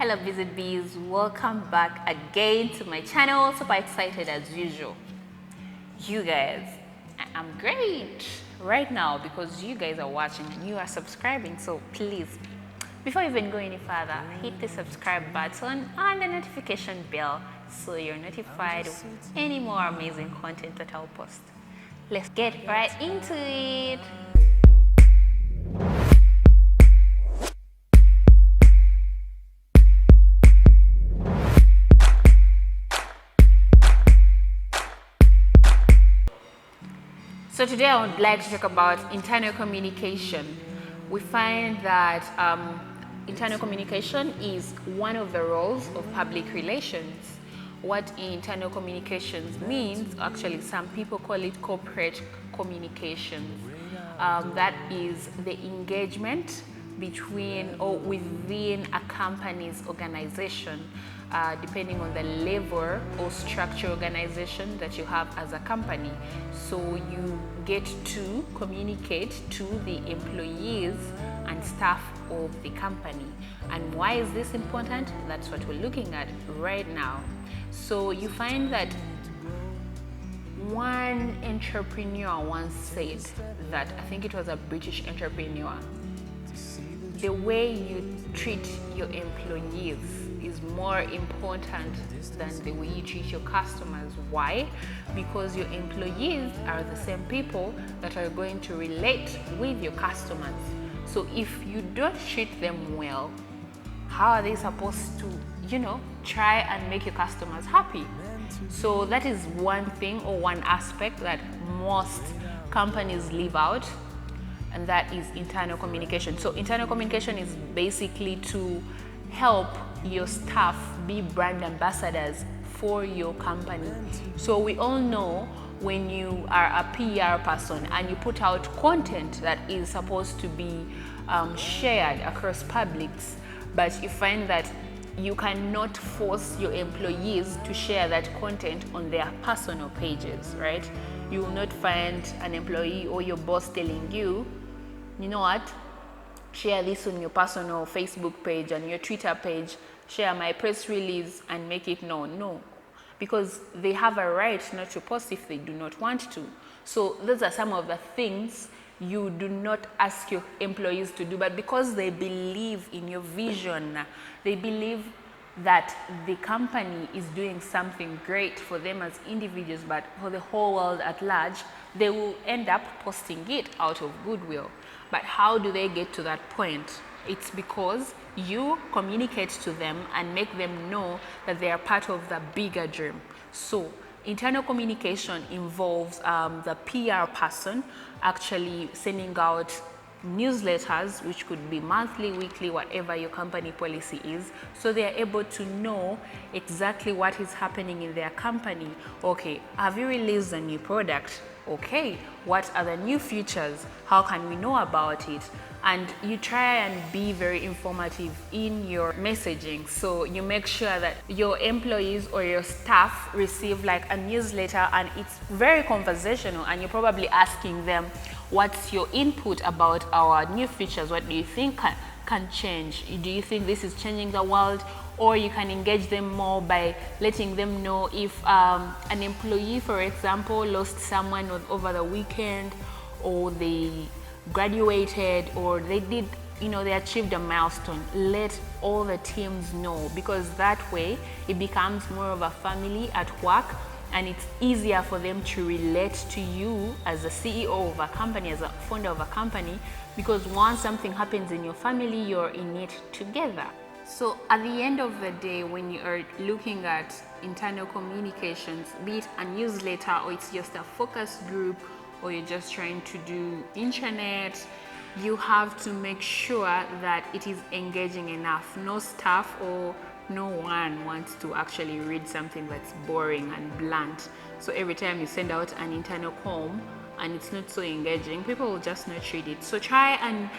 Hello Visit Bees, welcome back again to my channel. Super excited as usual. You guys, I'm great right now because you guys are watching and you are subscribing. So please, before you even go any further, hit the subscribe button and the notification bell so you're notified of any more amazing content that I'll post. Let's get right into it. So today I would like to talk about internal communication. We find that internal communication is one of the roles of public relations. What internal communications means, actually some people call it corporate communications. That is the engagement between or within a company's organization, depending on the level or structure organization that you have as a company. So you get to communicate to the employees and staff of the company. And why is this important? That's what we're looking at right now. So you find that one entrepreneur once said that, I think it was a British entrepreneur, the way you treat your employees is more important than the way you treat your customers. Why? Because your employees are the same people that are going to relate with your customers. So if you don't treat them well, how are they supposed to, try and make your customers happy? So that is one thing or one aspect that most companies leave out, and that is internal communication. So internal communication is basically to help your staff be brand ambassadors for your company. So we all know when you are a PR person and you put out content that is supposed to be shared across publics, but you find that you cannot force your employees to share that content on their personal pages, right? You will not find an employee or your boss telling you, you know what, share this on your personal Facebook page and your Twitter page, share my press release and make it known. No, because they have a right not to post if they do not want to. So those are some of the things you do not ask your employees to do, but because they believe in your vision, they believe that the company is doing something great for them as individuals, but for the whole world at large, they will end up posting it out of goodwill. But how do they get to that point? It's because you communicate to them and make them know that they are part of the bigger dream. So internal communication involves the PR person actually sending out newsletters, which could be monthly, weekly, whatever your company policy is, so they are able to know exactly what is happening in their company. Okay, have you released a new product? Okay, what are the new features? How can we know about it? And you try and be very informative in your messaging. So you make sure that your employees or your staff receive like a newsletter and it's very conversational, and you're probably asking them, what's your input about our new features? What do you think can change? Do you think this is changing the world? Or you can engage them more by letting them know if an employee, for example, lost someone over the weekend, or they graduated, or they did, they achieved a milestone. Let all the teams know, because that way it becomes more of a family at work, and it's easier for them to relate to you as a CEO of a company, as a founder of a company, because once something happens in your family, you're in it together. So at the end of the day, when you are looking at internal communications, be it a newsletter or it's just a focus group, or you're just trying to do intranet, you have to make sure that it is engaging enough. No staff or no one wants to actually read something that's boring and blunt. So every time you send out an internal comm and it's not so engaging, people will just not read it. So try and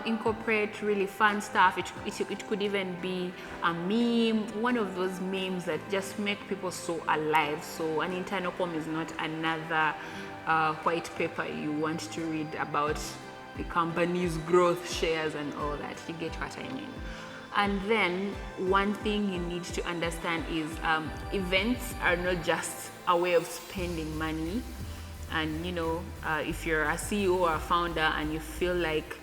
incorporate really fun stuff. It could even be a meme, one of those memes that just make people so alive. So an internal comm is not another white paper you want to read about the company's growth, shares and all that. You get what I mean? And then one thing you need to understand is events are not just a way of spending money. And if you're a CEO or a founder and you feel like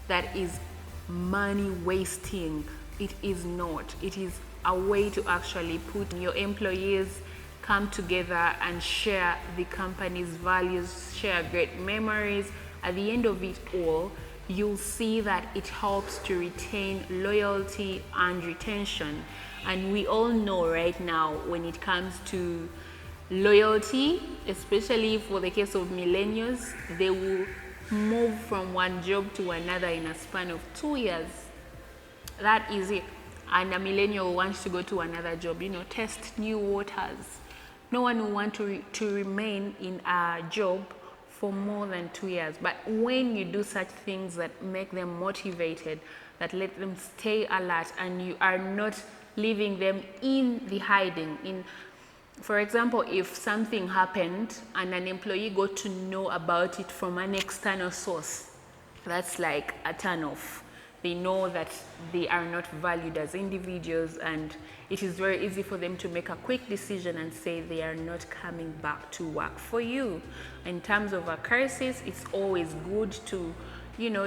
that is money wasting, it is not. It is a way to actually put your employees come together and share the company's values, share great memories. At the end of it all, you'll see that it helps to retain loyalty and retention. And we all know right now, when it comes to loyalty, especially for the case of millennials, they will move from one job to another in a span of 2 years. That is it. And a millennial wants to go to another job, test new waters. No one will want to remain in a job for more than 2 years. But when you do such things that make them motivated, that let them stay alert, and you are not leaving them in the hiding. For example, if something happened and an employee got to know about it from an external source, that's like a turn-off. They know that they are not valued as individuals, and it is very easy for them to make a quick decision and say they are not coming back to work for you. In terms of a crisis, it's always good to,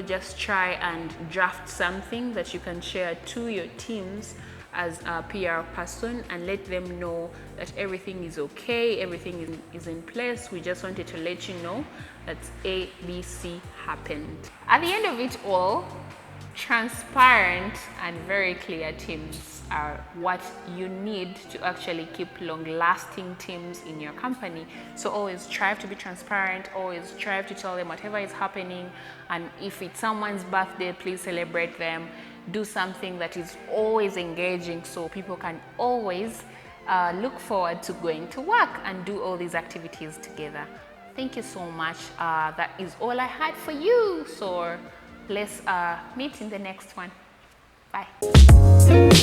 just try and draft something that you can share to your teams as a PR person and let them know that everything is okay, everything is in place. We just wanted to let you know that ABC happened. At the end of it all, transparent and very clear teams are what you need to actually keep long-lasting teams in your company. So always strive to be transparent, always strive to tell them whatever is happening, and if it's someone's birthday, please celebrate them. Do something that is always engaging so people can always look forward to going to work and do all these activities together. Thank you so much. That is all I had for you. So let's meet in the next one. Bye.